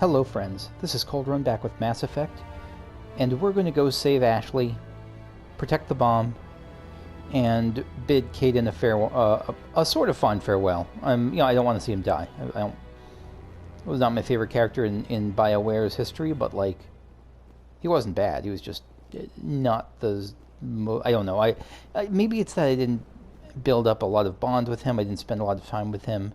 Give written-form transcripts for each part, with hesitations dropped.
Hello friends, this is Cold back with Mass Effect, and we're going to go save Ashley, protect the bomb, and bid Kaidan a farewell, a sort of fond farewell. I don't want to see him die. It was not my favorite character in BioWare's history, but like, he wasn't bad. He was just not the. I don't know. Maybe it's that I didn't build up a lot of bond with him. I didn't spend a lot of time with him.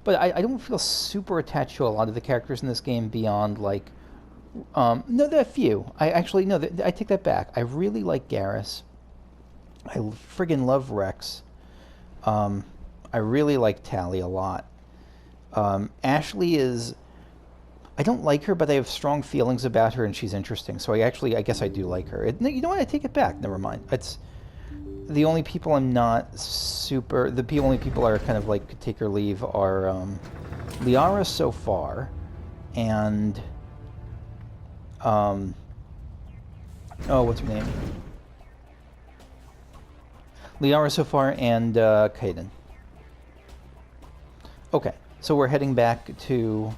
But I don't feel super attached to a lot of the characters in this game beyond, like... no, there are a few. I take that back. I really like Garrus. I friggin' love Rex. I really like Tali a lot. Ashley is... I don't like her, but I have strong feelings about her, and she's interesting. So I guess I do like her. You know what? I take it back. Never mind. It's... The only people I'm not super... The only people are kind of like take or leave are Liara so far, and... oh, what's her name? Liara so far and Kaidan. Okay, so we're heading back to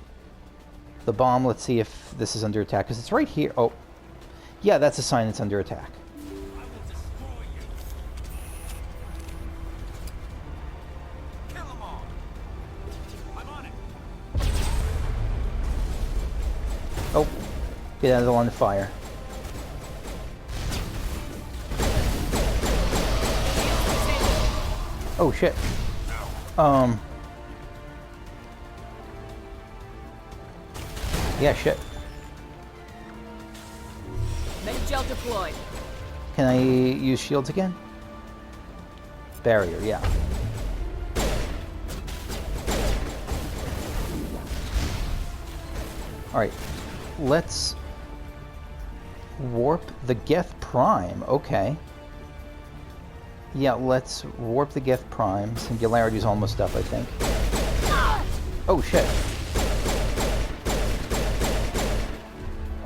the bomb. Let's see if this is under attack, because it's right here. Oh, yeah, that's a sign it's under attack. Oh, get out of the line of fire. Oh shit. Yeah, shit. Meld deployed. Can I use shields again? Barrier, yeah. Alright. Let's warp the Geth Prime. Okay. Yeah, let's warp the Geth Prime. Singularity's almost up, I think. Oh, shit.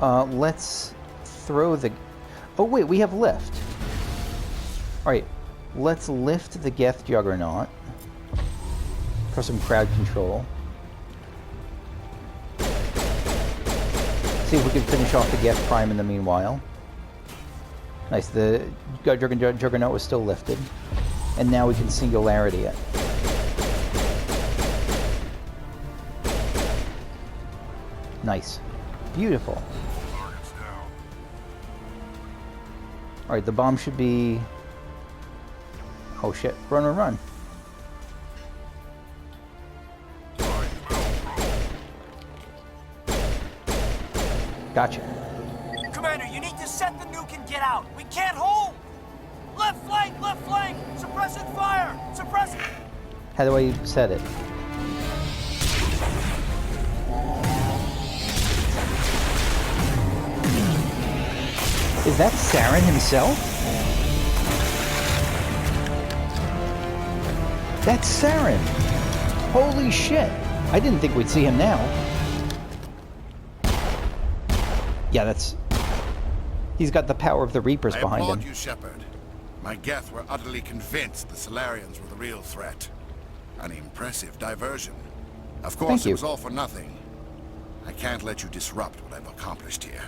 Let's throw the... Oh, wait, we have lift. Alright, let's lift the Geth Juggernaut for some crowd control. See if we can finish off the Geth Prime in the meanwhile. Nice, the Juggernaut was still lifted. And now we can Singularity it. Nice. Beautiful. Alright, the bomb should be... Oh shit, run, run, run. Gotcha. Commander, you need to set the nuke and get out. We can't hold! Left flank! Suppressing fire! Suppressing... How do I set it? Is that Saren himself? That's Saren! Holy shit! I didn't think we'd see him now. Yeah, that's... He's got the power of the Reapers behind him. I applaud you, Shepard. My Geth were utterly convinced the Salarians were the real threat. An impressive diversion. Of course, it was all for nothing. I can't let you disrupt what I've accomplished here.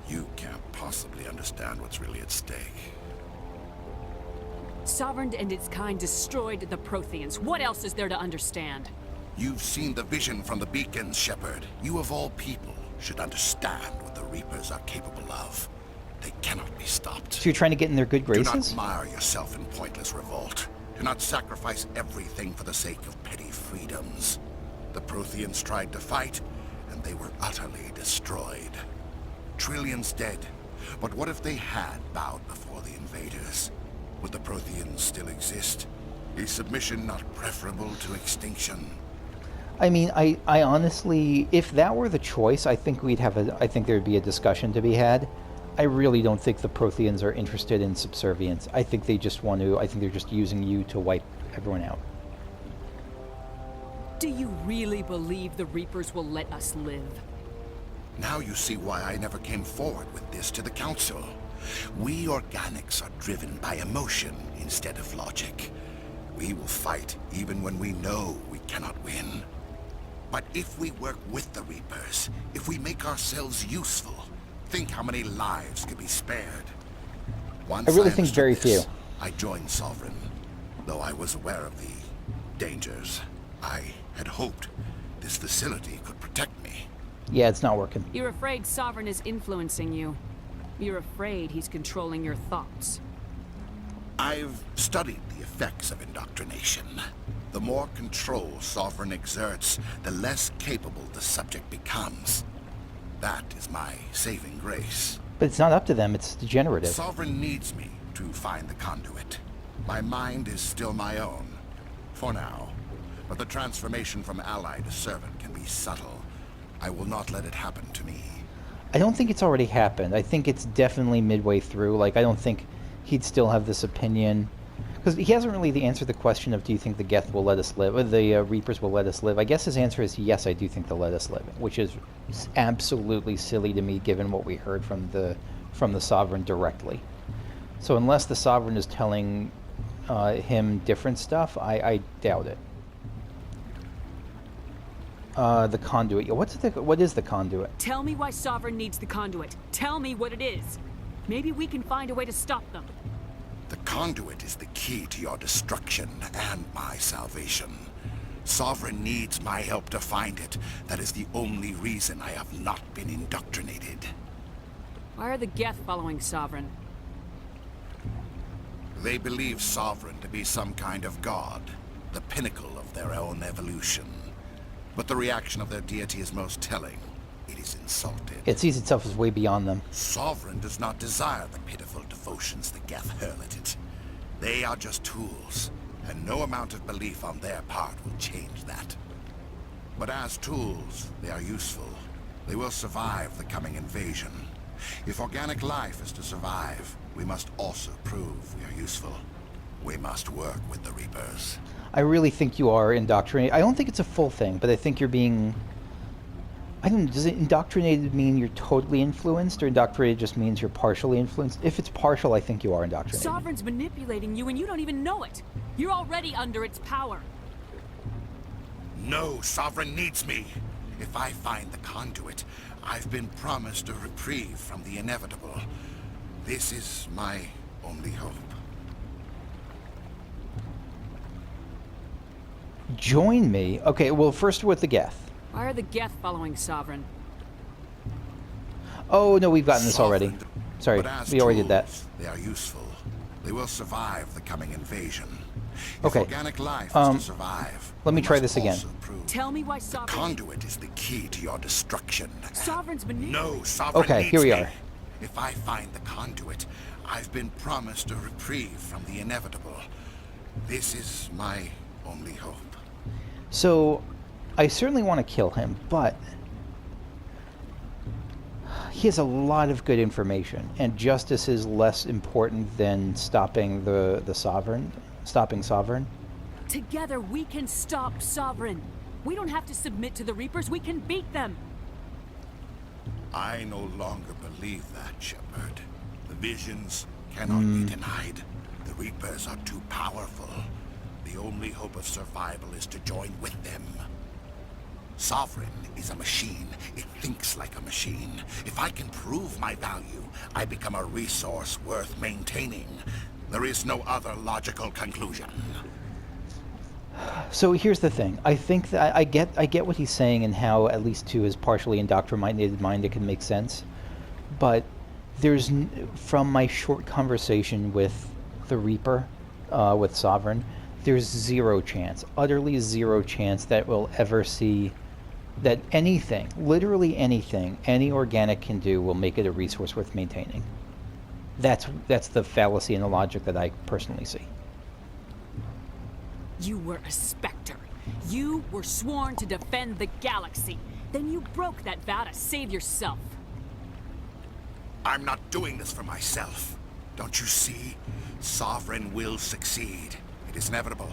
You can't possibly understand what's really at stake. Sovereign and its kind destroyed the Protheans. What else is there to understand? You've seen the vision from the beacons, Shepard. You of all people should understand what the Reapers are capable of. They cannot be stopped. So you're trying to get in their good graces? Do not mire yourself in pointless revolt. Do not sacrifice everything for the sake of petty freedoms. The Protheans tried to fight, and they were utterly destroyed. Trillions dead. But what if they had bowed before the invaders? Would the Protheans still exist? Is submission not preferable to extinction? I mean, I honestly, if that were the choice, I think I think there'd be a discussion to be had. I really don't think the Protheans are interested in subservience. I think they just want to, I think they're just using you to wipe everyone out. Do you really believe the Reapers will let us live? Now you see why I never came forward with this to the Council. We organics are driven by emotion instead of logic. We will fight even when we know we cannot win. But if we work with the Reapers, if we make ourselves useful, think how many lives could be spared. Once I really I think very understood this, few. I joined Sovereign, though I was aware of the dangers. I had hoped this facility could protect me. Yeah, it's not working. You're afraid Sovereign is influencing you. You're afraid he's controlling your thoughts. I've studied the effects of indoctrination. The more control Sovereign exerts, the less capable the subject becomes. That is my saving grace. But it's not up to them, it's degenerative. Sovereign needs me to find the conduit. My mind is still my own, for now. But the transformation from ally to servant can be subtle. I will not let it happen to me. I don't think it's already happened. I think it's definitely midway through. Like, I don't think he'd still have this opinion. Because he hasn't really answered the question of, do you think the Geth will let us live, or the Reapers will let us live? I guess his answer is, yes, I do think they'll let us live, which is absolutely silly to me, given what we heard from the Sovereign directly. So unless the Sovereign is telling him different stuff, I doubt it. The conduit. What is the conduit? Tell me why Sovereign needs the conduit. Tell me what it is. Maybe we can find a way to stop them. The conduit is the key to your destruction and my salvation. Sovereign needs my help to find it. That is the only reason I have not been indoctrinated. Why are the Geth following Sovereign? They believe Sovereign to be some kind of god, the pinnacle of their own evolution. But the reaction of their deity is most telling. It is insulted. It sees itself as way beyond them. Sovereign does not desire the pitiful devotions the Geth hurl at it. They are just tools, and no amount of belief on their part will change that. But as tools, they are useful. They will survive the coming invasion. If organic life is to survive, we must also prove we are useful. We must work with the Reapers. I really think you are indoctrinated. I don't think it's a full thing, but I think you're being... I don't know, does it indoctrinated mean you're totally influenced, or indoctrinated just means you're partially influenced? If it's partial, I think you are indoctrinated. Sovereign's manipulating you and you don't even know it. You're already under its power. No, Sovereign needs me. If I find the conduit, I've been promised a reprieve from the inevitable. This is my only hope. Join me? Okay, well, first with the Geth. Why are the Geth following Sovereign? Oh, no, we've gotten this already. Sorry, But as we already did that. tools, they are useful. They will survive the coming invasion. Okay, If organic life is to survive, let me we try must this again. also prove Tell me why Sovereign... conduit is the key to your destruction. Sovereign's manipulating... No, Sovereign Okay, needs here we me. are. If I find the conduit, I've been promised a reprieve from the inevitable. This is my only hope. So, I certainly want to kill him, but he has a lot of good information, and justice is less important than stopping the Sovereign. Stopping Sovereign. Together we can stop Sovereign. We don't have to submit to the Reapers, we can beat them. I no longer believe that, Shepard. The visions cannot be denied. The Reapers are too powerful. The only hope of survival is to join with them. Sovereign is a machine. It thinks like a machine. If I can prove my value, I become a resource worth maintaining. There is no other logical conclusion. So here's the thing. I think that I get what he's saying, and how, at least to his partially indoctrinated mind, it can make sense. But there's, from my short conversation with the Reaper, with Sovereign, there's zero chance, utterly zero chance that we'll ever see that anything, literally anything, any organic can do will make it a resource worth maintaining. That's the fallacy in the logic that I personally see. You were a Spectre. You were sworn to defend the galaxy. Then you broke that vow to save yourself. I'm not doing this for myself. Don't you see? Sovereign will succeed. It is inevitable.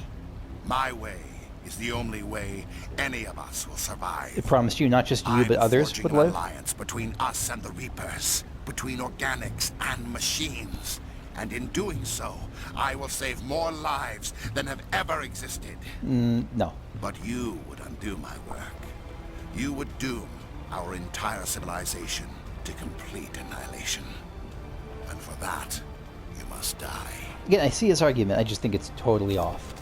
My way is the only way any of us will survive. It promised you not just you, but others forging would an live. alliance between us and the Reapers, between organics and machines. And in doing so, I will save more lives than have ever existed. No. But you would undo my work. You would doom our entire civilization to complete annihilation. And for that, you must die. Again, I see his argument. I just think it's totally off.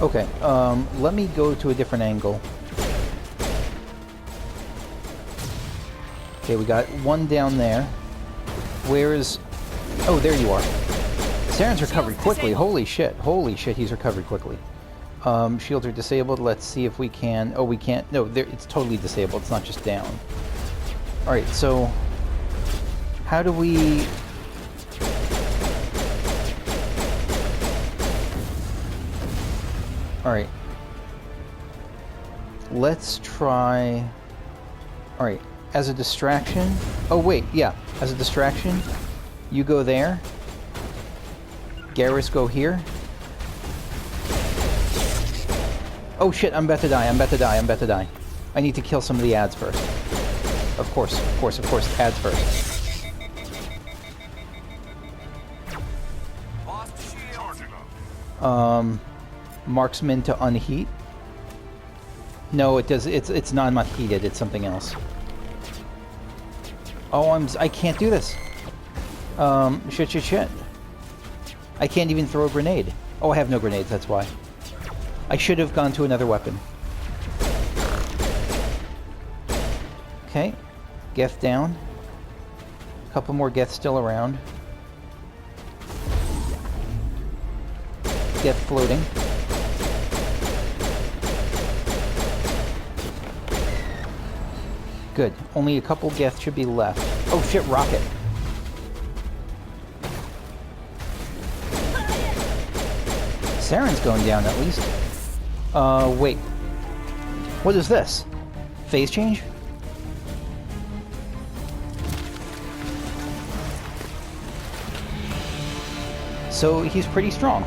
Okay, let me go to a different angle. Okay, we got one down there. Where is... Oh, there you are. Saren's recovered quickly. Holy shit. Holy shit, he's recovered quickly. Shields are disabled. Let's see if we can... Oh, we can't... No, it's totally disabled. It's not just down. Alright, so... How do we... Alright. Let's try... Alright, as a distraction... Oh, wait, yeah. As a distraction, you go there. Garrus, go here. Oh shit, I'm about to die, I'm about to die, I'm about to die. I need to kill some of the ads first. Of course, of course, of course, ads first. Marksman to unheat. No, it does. It's not heated. It's something else. Oh, I can't do this. Shit. I can't even throw a grenade. Oh, I have no grenades. That's why. I should have gone to another weapon. Okay, Geth down. A couple more Geth still around. Geth floating. Good. Only a couple Geth should be left. Oh shit, rocket. Saren's going down at least. Wait. What is this? Phase change? So he's pretty strong.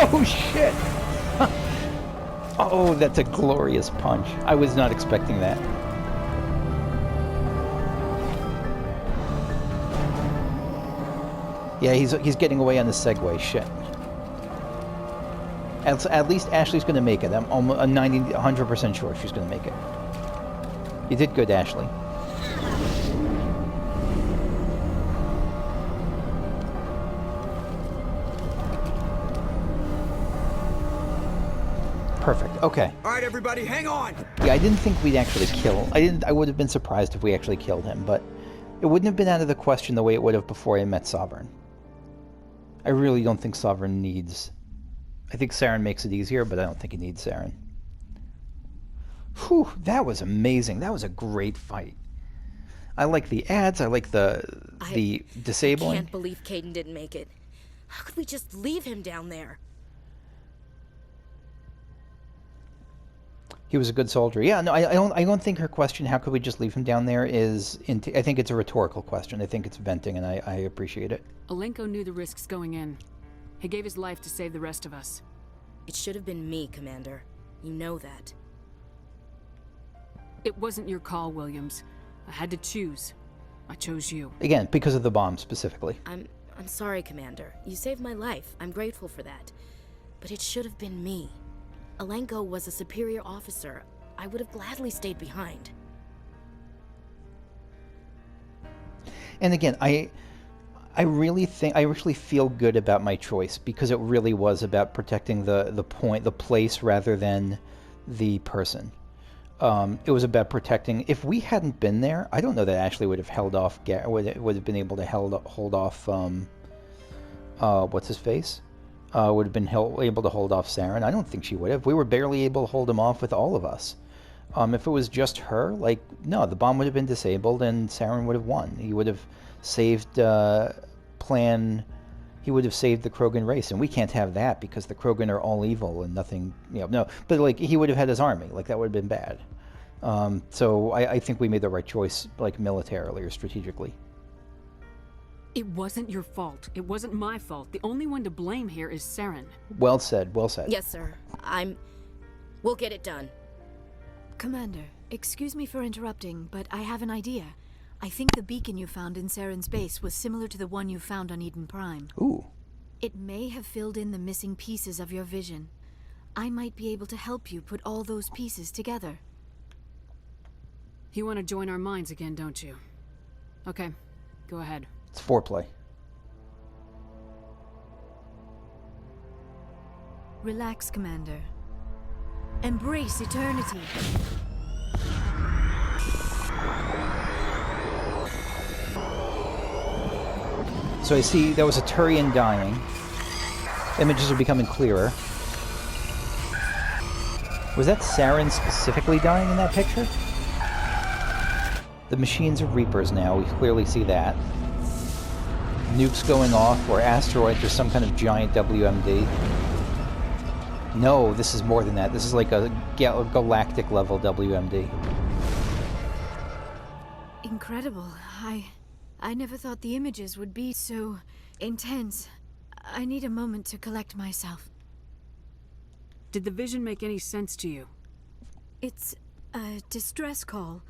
Oh shit! Oh, that's a glorious punch. I was not expecting that. Yeah, he's getting away on the Segway. Shit. At least Ashley's going to make it. I'm almost 100% sure she's going to make it. You did good, Ashley. Perfect. Okay. All right, everybody, hang on. Yeah, I didn't think we'd actually kill. I would have been surprised if we actually killed him, but it wouldn't have been out of the question the way it would have before I met Sovereign. I really don't think Sovereign needs... I think Saren makes it easier, but I don't think he needs Saren. Whew, that was amazing. That was a great fight. I like the ads. I like the disabling. I can't believe Caden didn't make it. How could we just leave him down there? He was a good soldier. Yeah, no, I don't think her question, how could we just leave him down there, is... I think it's a rhetorical question. I think it's venting, and I appreciate it. Alenko knew the risks going in. He gave his life to save the rest of us. It should have been me, Commander. You know that. It wasn't your call, Williams. I had to choose. I chose you. Again, because of the bomb, specifically. I'm sorry, Commander. You saved my life. I'm grateful for that. But it should have been me. Alenko was a superior officer. I would have gladly stayed behind. And again, I really think... I actually feel good about my choice, because it really was about protecting the place, rather than the person. It was about protecting... If we hadn't been there, I don't know that Ashley would have held off... would have been able to hold off... what's his face? Would have been able to hold off Saren. I don't think she would have. We were barely able to hold him off with all of us. If it was just her, no, the bomb would have been disabled and Saren would have won. He would have saved He would have saved the Krogan race, and we can't have that because the Krogan are all evil and nothing. No. But he would have had his army. That would have been bad. So I think we made the right choice, militarily or strategically. It wasn't your fault. It wasn't my fault. The only one to blame here is Saren. Well said, well said. Yes, sir. We'll get it done. Commander, excuse me for interrupting, but I have an idea. I think the beacon you found in Saren's base was similar to the one you found on Eden Prime. Ooh. It may have filled in the missing pieces of your vision. I might be able to help you put all those pieces together. You want to join our minds again, don't you? Okay, go ahead. It's foreplay. Relax, Commander. Embrace eternity. So I see that was a Turian dying. Images are becoming clearer. Was that Saren specifically dying in that picture? The machines are Reapers now, we clearly see that. Nukes going off, or asteroids, or some kind of giant WMD. No, this is more than that. This is like a galactic level WMD. Incredible. I never thought the images would be so intense. I need a moment to collect myself. Did the vision make any sense to you? It's a distress call.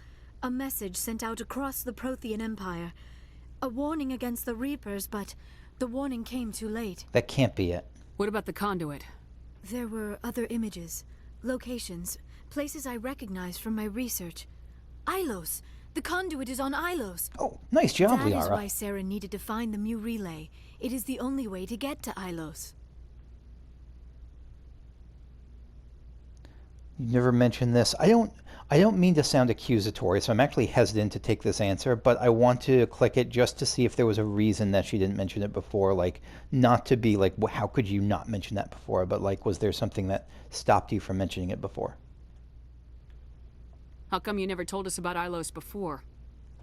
A message sent out across the Prothean Empire. A warning against the Reapers, but the warning came too late. That can't be it. What about the conduit? There were other images, locations, places I recognized from my research. Ilos! The conduit is on Ilos! Oh, nice job, That Liara. is why Saren needed to find the Mu relay. It is the only way to get to Ilos. You never mentioned this. I don't mean to sound accusatory, so I'm actually hesitant to take this answer, but I want to click it just to see if there was a reason that she didn't mention it before, like, not to be like, well, how could you not mention that before, but like, was there something that stopped you from mentioning it before? How come you never told us about Ilos before?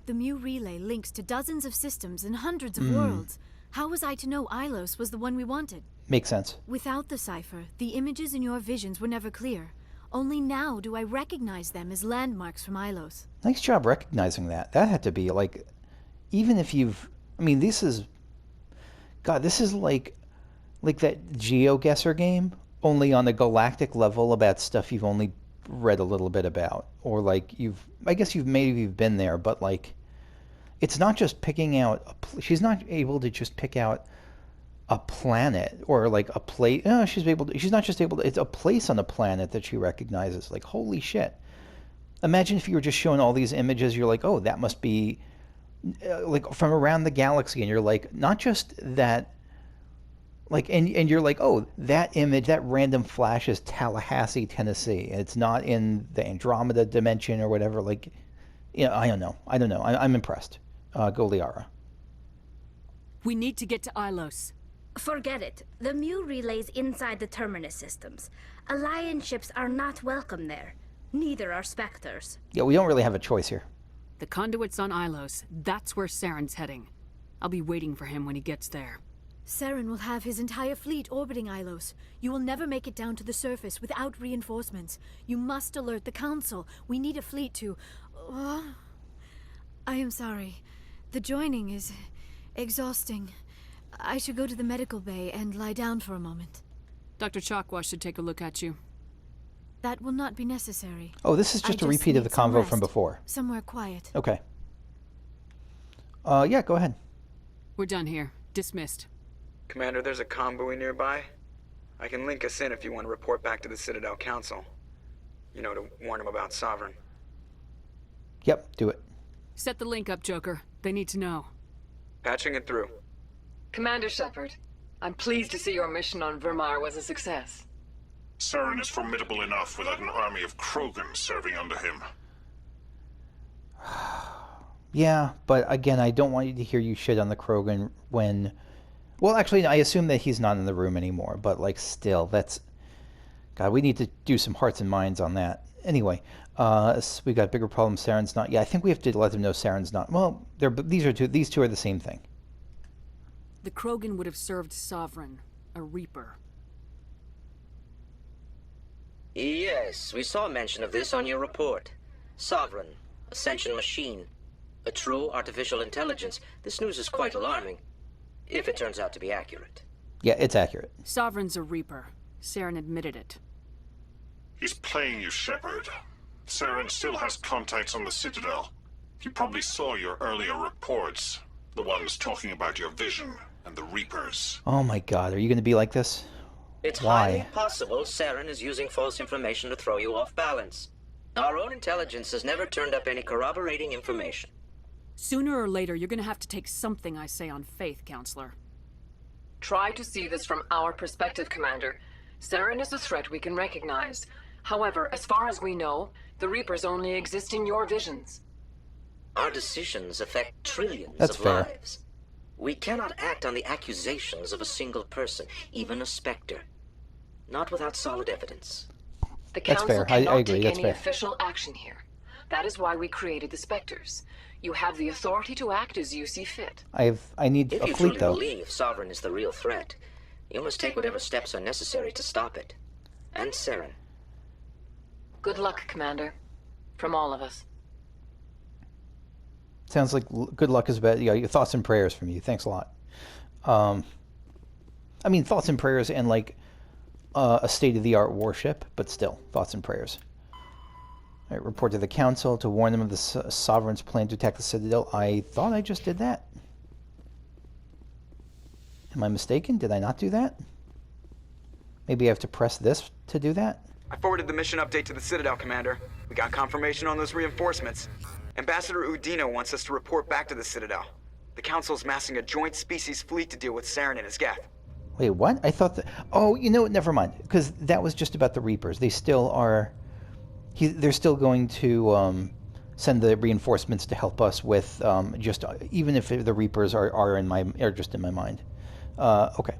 The Mu relay links to dozens of systems and hundreds of worlds. How was I to know Ilos was the one we wanted? Makes sense. Without the cipher, the images in your visions were never clear. Only now do I recognize them as landmarks from Ilos. Nice job recognizing that. That had to be, like, even if you've... I mean, this is... God, this is like that GeoGuessr game, only on a galactic level about stuff you've only read a little bit about. Or, like, I guess you've been there, but, like, it's not just picking out... she's not able to just pick out a planet or like a place. No, she's not just able to, it's a place on a planet that she recognizes. Like, holy shit. Imagine if you were just showing all these images, you're like, oh, that must be like from around the galaxy, and you're like, not just that, like, and you're like, oh, that image, that random flash is Tallahassee, Tennessee, and it's not in the Andromeda dimension or whatever. Like, I don't know. I'm impressed. Go Liara. We need to get to Ilos. Forget it. The Mu relay's inside the Terminus systems. Alliance ships are not welcome there. Neither are Spectres. Yeah, we don't really have a choice here. The conduit's on Ilos. That's where Saren's heading. I'll be waiting for him when he gets there. Saren will have his entire fleet orbiting Ilos. You will never make it down to the surface without reinforcements. You must alert the Council. We need a fleet to... I am sorry. The joining is exhausting. I should go to the medical bay and lie down for a moment. Dr. Chakwa should take a look at you. That will not be necessary. Oh, this is just a repeat of the convo from before. Somewhere quiet. Okay. Yeah, go ahead. We're done here. Dismissed. Commander, there's a convoy nearby. I can link us in if you want to report back to the Citadel Council. You know, to warn them about Sovereign. Yep, do it. Set the link up, Joker. They need to know. Patching it through. Commander Shepard, I'm pleased to see your mission on Virmire was a success. Saren is formidable enough without an army of Krogan serving under him. Yeah, but again, I don't want you to hear you shit on the Krogan when... Well, actually, I assume that he's not in the room anymore, but, like, still, that's... God, we need to do some hearts and minds on that. Anyway, we got bigger problems. Saren's not... Yeah, I think we have to let them know Saren's not... Well, these two are the same thing. The Krogan would have served Sovereign, a Reaper. Yes, we saw mention of this on your report. Sovereign, Ascension machine, a true artificial intelligence. This news is quite alarming, if it turns out to be accurate. Yeah, it's accurate. Sovereign's a Reaper. Saren admitted it. He's playing you, Shepard. Saren still has contacts on the Citadel. You probably saw your earlier reports. The ones talking about your vision and the Reapers. Oh my god, are you going to be like this? It's Why? highly possible Saren is using false information to throw you off balance. Our own intelligence has never turned up any corroborating information. Sooner or later, you're gonna have to take something I say on faith, Counselor. Try to see this from our perspective, Commander. Saren is a threat we can recognize. However, as far as we know, the Reapers only exist in your visions. Our decisions affect trillions That's of fair. lives. We cannot act on the accusations of a single person, even a Spectre. Not without solid evidence. The That's Council fair. I cannot agree. take That's any fair. official action here. That is why we created the Spectres. You have the authority to act as you see fit. I need If a you fleet, truly though. believe Sovereign is the real threat, you must take whatever steps are necessary to stop it. And Saren. Good luck, Commander. From all of us. Sounds like good luck is bad. Yeah, thoughts and prayers from you. Thanks a lot. I mean, thoughts and prayers and, like, a state-of-the-art warship, but still, thoughts and prayers. All right, report to the Council to warn them of the Sovereign's plan to attack the Citadel. I thought I just did that. Am I mistaken? Did I not do that? Maybe I have to press this to do that? I forwarded the mission update to the Citadel, Commander. We got confirmation on those reinforcements. Ambassador Udina wants us to report back to the Citadel. The Council's massing a joint species fleet to deal with Saren and his Geth. Wait, what? I thought that... Oh, you know what? Never mind. Because that was just about the Reapers. They still are... They're still going to send the reinforcements to help us with just... Even if the Reapers are just in my mind. Okay.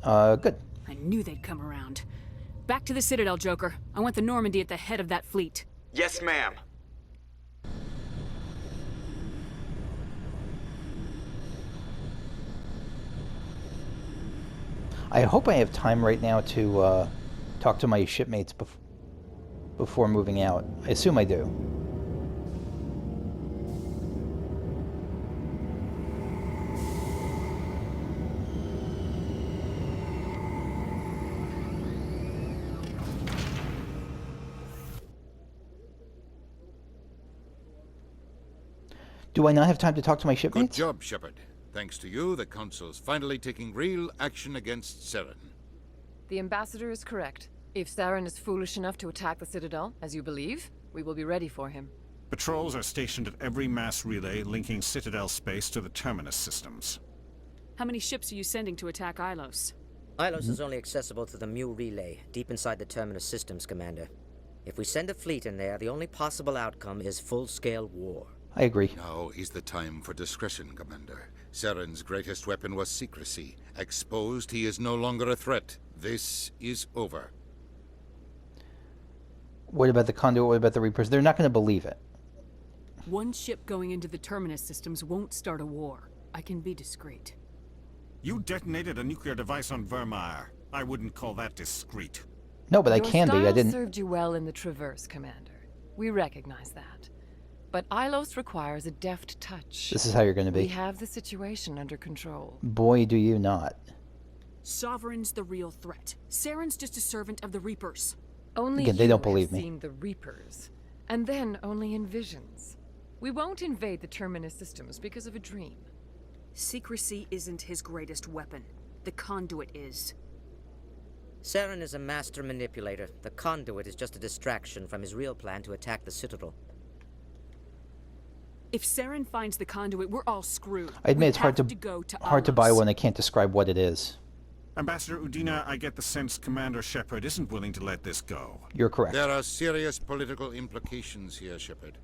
Good. I knew they'd come around. Back to the Citadel, Joker. I want the Normandy at the head of that fleet. Yes, ma'am. I hope I have time right now to talk to my shipmates before moving out. I assume I do. Do I not have time to talk to my Good shipmates? job, Shepard. Thanks to you, the Council's finally taking real action against Saren. The Ambassador is correct. If Saren is foolish enough to attack the Citadel, as you believe, we will be ready for him. Patrols are stationed at every mass relay linking Citadel space to the Terminus systems. How many ships are you sending to attack Ilos? Ilos is only accessible through the Mu relay, deep inside the Terminus systems, Commander. If we send a fleet in there, the only possible outcome is full-scale war. I agree. Now is the time for discretion, Commander. Saren's greatest weapon was secrecy. Exposed, he is no longer a threat. This is over. What about the Conduit? What about the Reapers? They're not going to believe it. One ship going into the Terminus systems won't start a war. I can be discreet. You detonated a nuclear device on Virmire. I wouldn't call that discreet. No, but I Your can be. I style didn't... served you well in the Traverse, Commander. We recognize that. But Ilos requires a deft touch. This is how you're going to be. We have the situation under control. Boy, do you not. Sovereign's the real threat. Saren's just a servant of the Reapers. Only Again, they you don't believe have me. seen the Reapers, and then only in visions. We won't invade the Terminus systems because of a dream. Secrecy isn't his greatest weapon. The Conduit is. Saren is a master manipulator. The Conduit is just a distraction from his real plan to attack the Citadel. If Saren finds the Conduit, we're all screwed. I admit it's We hard have to go to hard to buy Ilos. when I can't describe what it is. Ambassador Udina, I get the sense Commander Shepard isn't willing to let this go. You're correct. There are serious political implications here, Shepard.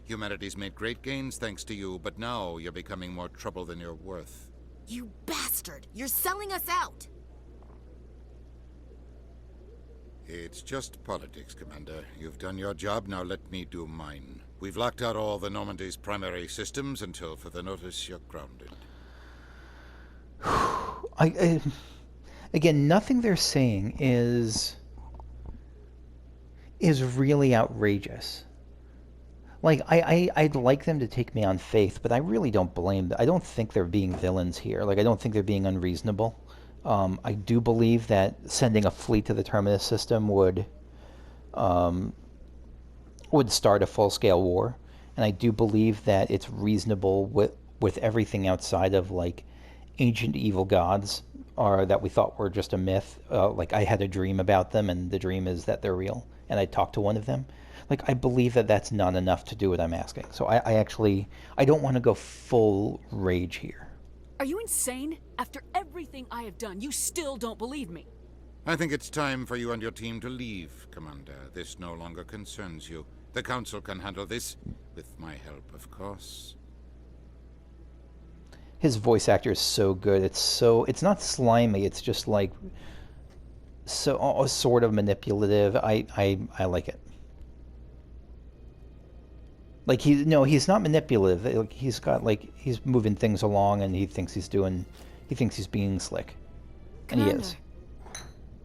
Humanity's made great gains thanks to you, but now you're becoming more trouble than you're worth. You bastard! You're selling us out! It's just politics, Commander. You've done your job, now let me do mine. We've locked out all the Normandy's primary systems until further notice you're grounded. Again, nothing they're saying is really outrageous. Like, I'd like them to take me on faith, but I really don't blame them. I don't think they're being villains here. Like, I don't think they're being unreasonable. I do believe that sending a fleet to the Terminus system would start a full-scale war, and I do believe that it's reasonable with everything outside of like ancient evil gods, or that we thought were just a myth. Like I had a dream about them, and the dream is that they're real, and I talked to one of them. Like I believe that that's not enough to do what I'm asking. So I don't want to go full rage here. Are you insane? After everything I have done, you still don't believe me. I think it's time for you and your team to leave, Commander. This no longer concerns you. The Council can handle this, with my help, of course. His voice actor is so good. It's not slimy. It's just like so sort of manipulative. I like it. Like he's not manipulative. Like he's moving things along, and he thinks he's being slick. Commander, and he is.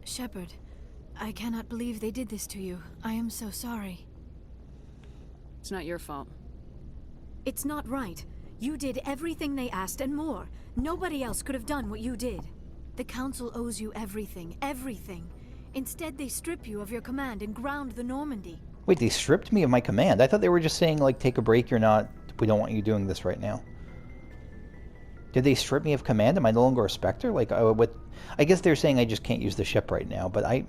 Shepard, I cannot believe they did this to you. I am so sorry. It's not your fault. It's not right. You did everything they asked and more. Nobody else could have done what you did. The Council owes you everything, everything. Instead, they strip you of your command and ground the Normandy. Wait, they stripped me of my command? I thought they were just saying, like, take a break, we don't want you doing this right now. Did they strip me of command? Am I no longer a Spectre? Like, I guess they're saying I just can't use the ship right now, but I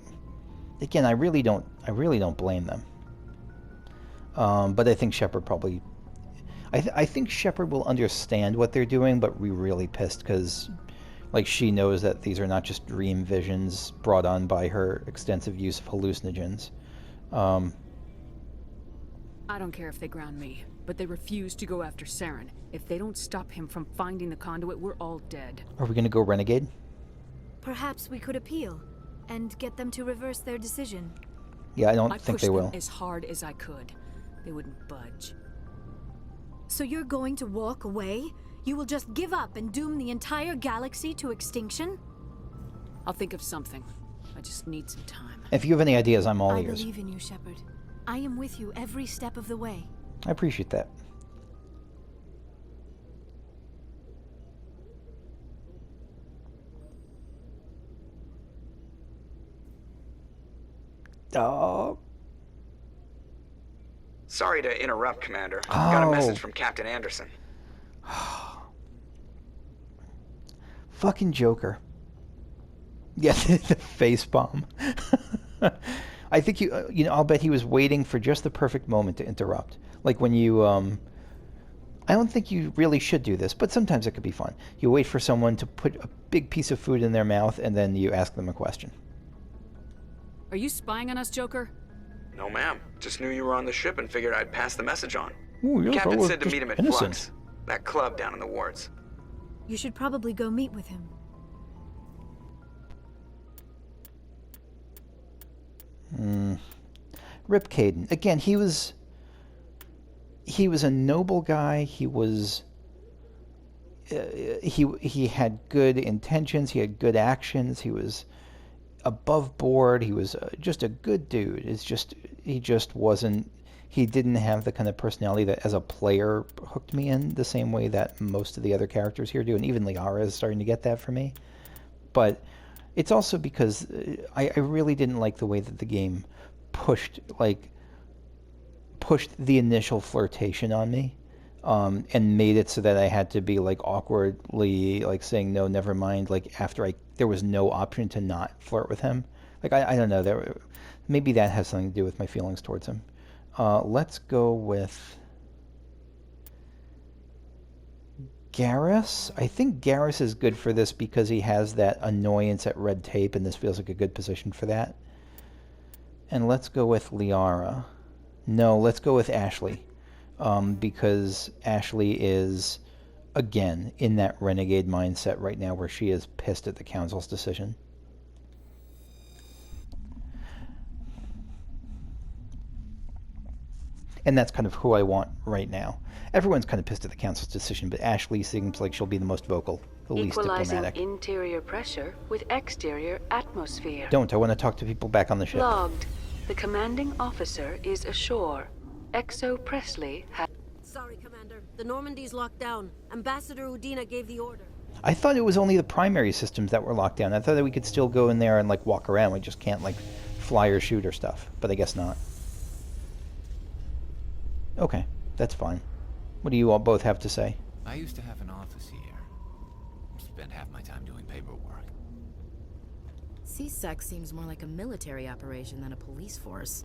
really don't blame them. But I think Shepard probably... I think Shepard will understand what they're doing, but we're really pissed because, like, she knows that these are not just dream visions brought on by her extensive use of hallucinogens. I don't care if they ground me, but they refuse to go after Saren. If they don't stop him from finding the conduit, we're all dead. Are we gonna go renegade? Perhaps we could appeal and get them to reverse their decision. Yeah, I don't think they will. I pushed them as hard as I could. They wouldn't budge. So you're going to walk away? You will just give up and doom the entire galaxy to extinction? I'll think of something. I just need some time. If you have any ideas, I'm all ears. I believe in you, Shepard. I am with you every step of the way. I appreciate that. Oh. Sorry to interrupt, Commander. Got a message from Captain Anderson. Fucking Joker. Yeah, the face bomb. I think I'll bet he was waiting for just the perfect moment to interrupt. Like when you, I don't think you really should do this, but sometimes it could be fun. You wait for someone to put a big piece of food in their mouth, and then you ask them a question. Are you spying on us, Joker? No, ma'am. Just knew you were on the ship and figured I'd pass the message on. Ooh, The captain said to meet him at Flux, that club down in the wards. You should probably go meet with him. Rip Caden. Again, he was a noble guy. He was he had good intentions. He had good actions. He was above board. He was just a good dude. He just wasn't. He didn't have the kind of personality that, as a player, hooked me in the same way that most of the other characters here do, and even Liara is starting to get that for me. But it's also because I really didn't like the way that the game pushed the initial flirtation on me, and made it so that I had to be like awkwardly like saying no, never mind. Like after there was no option to not flirt with him. Like I don't know, maybe that has something to do with my feelings towards him. Let's go with Garrus. I think Garrus is good for this because he has that annoyance at red tape, and this feels like a good position for that. And let's go with Liara. No, let's go with Ashley, because Ashley is, again, in that renegade mindset right now where she is pissed at the Council's decision. And that's kind of who I want right now. Everyone's kind of pissed at the Council's decision, but Ashley seems like she'll be the most vocal, the least diplomatic. Equalizing interior pressure with exterior atmosphere. Don't. I want to talk to people back on the ship. Logged. The commanding officer is ashore. Exo Presley has... Sorry, Commander. The Normandy's locked down. Ambassador Udina gave the order. I thought it was only the primary systems that were locked down. I thought that we could still go in there and like walk around. We just can't like fly or shoot or stuff. But I guess not. Okay, That's fine. What do you all both have to say? I used to have an office here. Spent half my time doing paperwork. CSEC seems more like a military operation than a police force.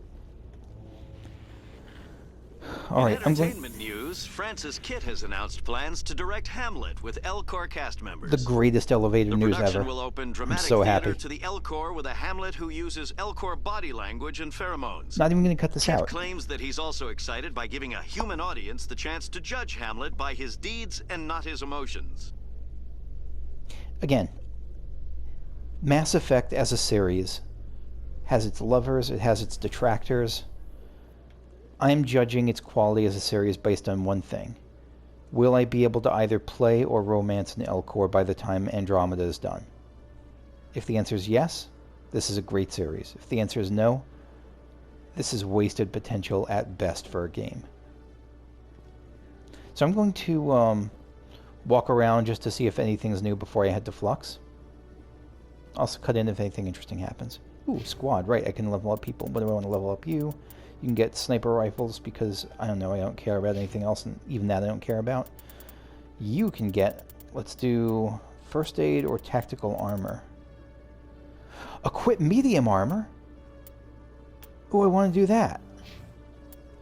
All right, in entertainment news, Francis Kitt has announced plans to direct Hamlet with L-Corps cast members. The greatest elevator news ever. The production will open dramatic so theater happy. to the L-Corps with a Hamlet who uses L-Corps body language and pheromones. Not even going to cut this Kitt out. claims that he's also excited by giving a human audience the chance to judge Hamlet by his deeds and not his emotions. Again, Mass Effect as a series has its lovers, it has its detractors. I'm judging its quality as a series based on one thing. Will I be able to either play or romance an L-Corps by the time Andromeda is done? If the answer is yes, this is a great series. If the answer is no, this is wasted potential at best for a game. So I'm going to walk around just to see if anything's new before I head to Flux. Also cut in if anything interesting happens. Ooh, squad, right, I can level up people. What do I want to level up you? You can get sniper rifles because, I don't know, I don't care about anything else, and even that I don't care about. You can get, let's do first aid or tactical armor. Equip medium armor? Oh, I want to do that.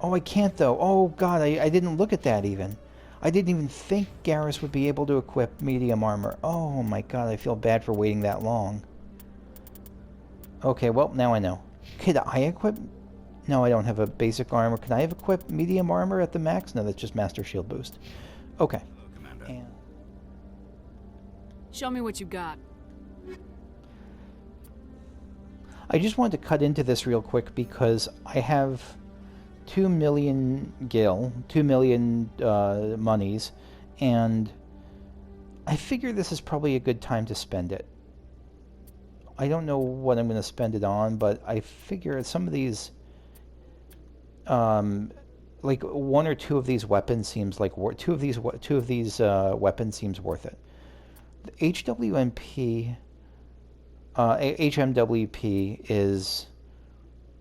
Oh, I can't though. Oh god, I didn't look at that even. I didn't even think Garrus would be able to equip medium armor. Oh my god, I feel bad for waiting that long. Okay, well, now I know. Could I equip... No, I don't have a basic armor. Can I have equipped medium armor at the max? No, that's just Master Shield boost. Okay. And Show me what you got. I just wanted to cut into this real quick because I have 2 million gil, 2 million monies, and I figure this is probably a good time to spend it. I don't know what I'm going to spend it on, but I figure some of these... like one or two of these weapons seems like two of these weapons seems worth it. The HMWP is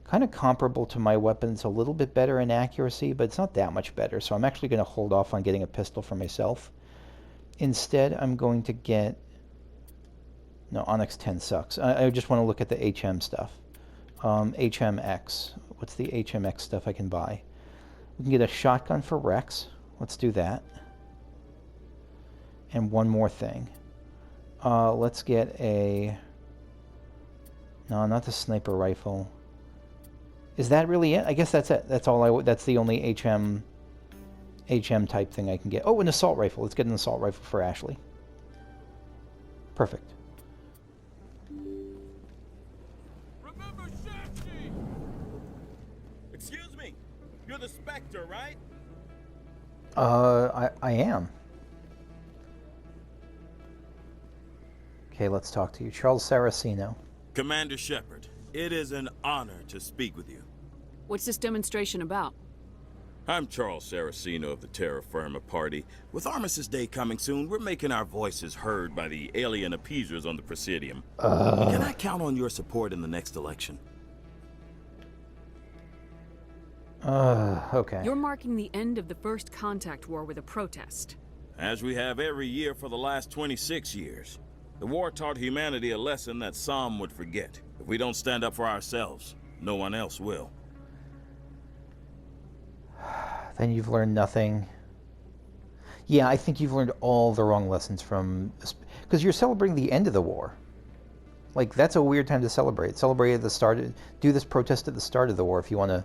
kind of comparable to my weapon. It's a little bit better in accuracy, but it's not that much better. So I'm actually going to hold off on getting a pistol for myself. Instead, I'm going to get... No, Onyx 10 sucks. I just want to look at the HM stuff. HMX. What's the HMX stuff I can buy? We can get a shotgun for Rex. Let's do that. And one more thing. Let's get a... No, not the sniper rifle. Is that really it? I guess that's it. That's all that's the only HM type thing I can get. Oh, an assault rifle. Let's get an assault rifle for Ashley. Perfect. Excuse me. You're the Spectre, right? I am. Okay, let's talk to you. Charles Saraceno. Commander Shepard, it is an honor to speak with you. What's this demonstration about? I'm Charles Saraceno of the Terra Firma party. With Armistice Day coming soon, we're making our voices heard by the alien appeasers on the Presidium. Can I count on your support in the next election? Okay. You're marking the end of the First Contact War with a protest. As we have every year for the last 26 years. The war taught humanity a lesson that some would forget. If we don't stand up for ourselves, no one else will. Then you've learned nothing. Yeah, I think you've learned all the wrong lessons from... Because you're celebrating the end of the war. Like, that's a weird time to celebrate. Celebrate at the start... Do this protest at the start of the war if you want to...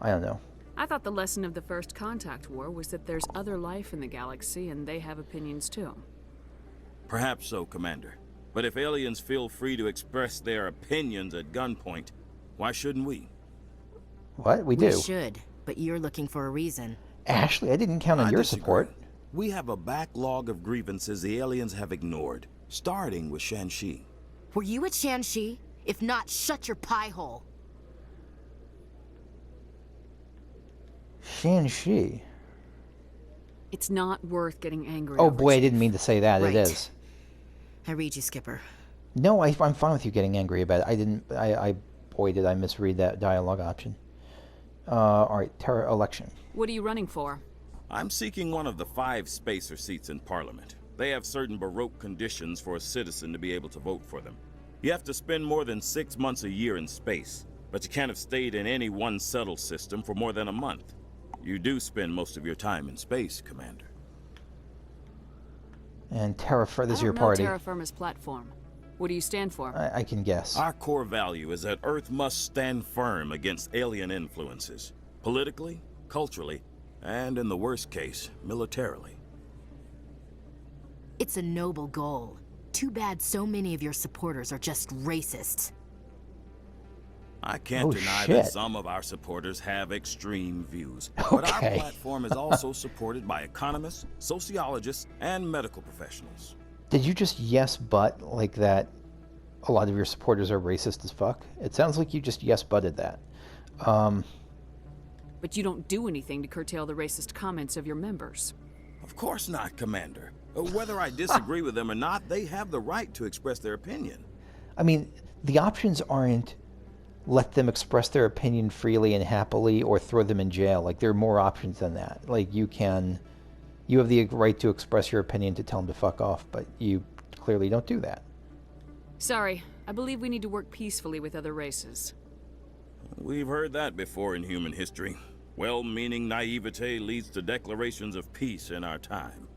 I don't know. I thought the lesson of the First Contact War was that there's other life in the galaxy and they have opinions too. Perhaps so, Commander. But if aliens feel free to express their opinions at gunpoint, why shouldn't we? What? We do. We should, but you're looking for a reason. Ashley, I didn't count on your support. We have a backlog of grievances the aliens have ignored, starting with Shan-Shi. Were you at Shan-Shi? If not, shut your pie hole. Shan-Shi? It's not worth getting angry Oh over, boy, I Chief. didn't mean to say that. Right. It is. I read you, Skipper. No, I'm fine with you getting angry about it. Boy, did I misread that dialogue option. Alright, Terra election. What are you running for? I'm seeking one of the 5 spacer seats in Parliament. They have certain Baroque conditions for a citizen to be able to vote for them. You have to spend more than 6 months a year in space, but you can't have stayed in any one settled system for more than a month. You do spend most of your time in space, Commander. And Terra Firma, this is your party. Terra Firma's platform. What do you stand for? I can guess. Our core value is that Earth must stand firm against alien influences. Politically, culturally, and in the worst case, militarily. It's a noble goal. Too bad so many of your supporters are just racists. I can't deny shit. that some of our supporters have extreme views. But our platform is also supported by economists, sociologists, and medical professionals. Did you just yes but like that a lot of your supporters are racist as fuck? It sounds like you just yes butted that. But you don't do anything to curtail the racist comments of your members. Of course not, Commander. Whether I disagree with them or not, they have the right to express their opinion. I mean, the options aren't let them express their opinion freely and happily or throw them in jail. Like, there are more options than that. Like, you have the right to express your opinion to tell them to fuck off, but you clearly don't do that. Sorry, I believe we need to work peacefully with other races. We've heard that before in human history. Well-meaning naivete leads to declarations of peace in our time.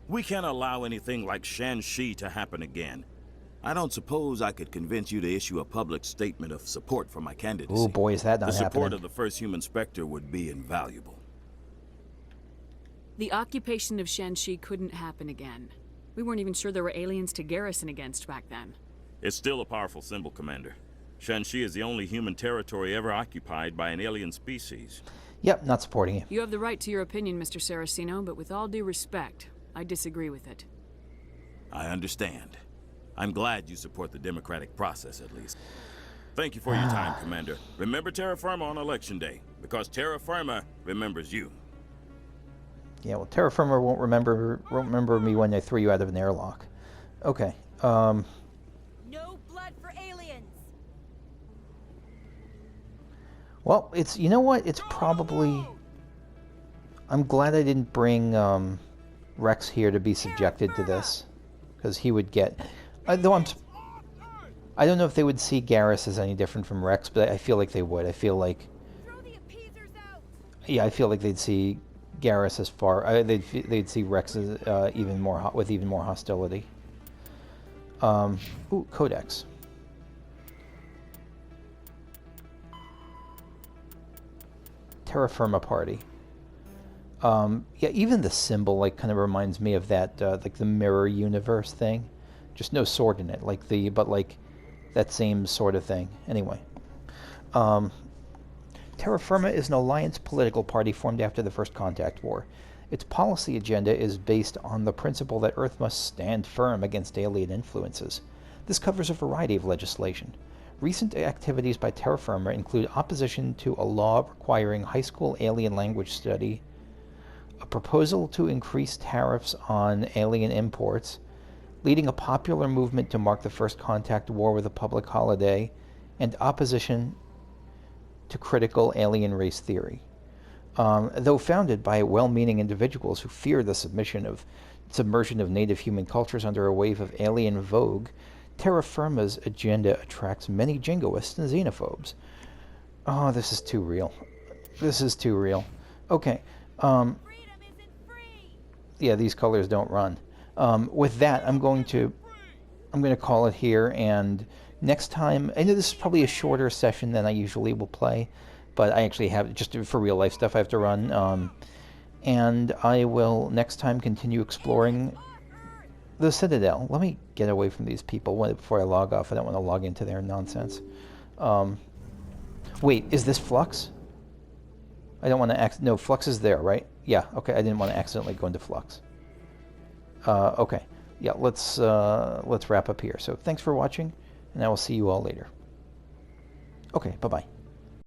We can't allow anything like Shan-Shi to happen again. I don't suppose I could convince you to issue a public statement of support for my candidacy. Oh boy, is that not happening. The support of the first human Spectre would be invaluable. The occupation of Shan-Shi couldn't happen again. We weren't even sure there were aliens to garrison against back then. It's still a powerful symbol, Commander. Shan-Shi is the only human territory ever occupied by an alien species. Yep, not supporting you. You have the right to your opinion, Mr. Saraceno, but with all due respect, I disagree with it. I understand. I'm glad you support the democratic process, at least. Thank you for your time, Commander. Remember Terra Firma on Election Day, because Terra Firma remembers you. Yeah, well, Terra Firma won't remember me when they threw you out of an airlock. Okay. No blood for aliens. Well, it's, you know what? It's probably... I'm glad I didn't bring Rex here to be subjected to this, because he would get... I don't know if they would see Garrus as any different from Rex, but I feel like they would. I feel like... Yeah, I feel like they'd see Garrus as far... they'd see Rex as even more hostility. Ooh, Codex. Terra Firma party. Yeah, even the symbol like kind of reminds me of that like the mirror universe thing. Just no sword in it, but like that same sort of thing. Anyway, Terra Firma is an alliance political party formed after the First Contact War. Its policy agenda is based on the principle that Earth must stand firm against alien influences. This covers a variety of legislation. Recent activities by Terra Firma include opposition to a law requiring high school alien language study, a proposal to increase tariffs on alien imports, leading a popular movement to mark the First Contact War with a public holiday, and opposition to critical alien race theory. Though founded by well-meaning individuals who fear the submersion of native human cultures under a wave of alien vogue, Terra Firma's agenda attracts many jingoists and xenophobes. Oh, this is too real. This is too real. Okay. Yeah, these colors don't run. With that, I'm going to call it here, and next time, I know this is probably a shorter session than I usually will play, but I actually have, just for real life stuff I have to run, and I will next time continue exploring the Citadel. Let me get away from these people before I log off. I don't want to log into their nonsense. Wait, is this Flux? I don't want to no, Flux is there, right? Yeah, okay, I didn't want to accidentally go into Flux. Okay, yeah, let's wrap up here. So thanks for watching, and I will see you all later. Okay, bye-bye.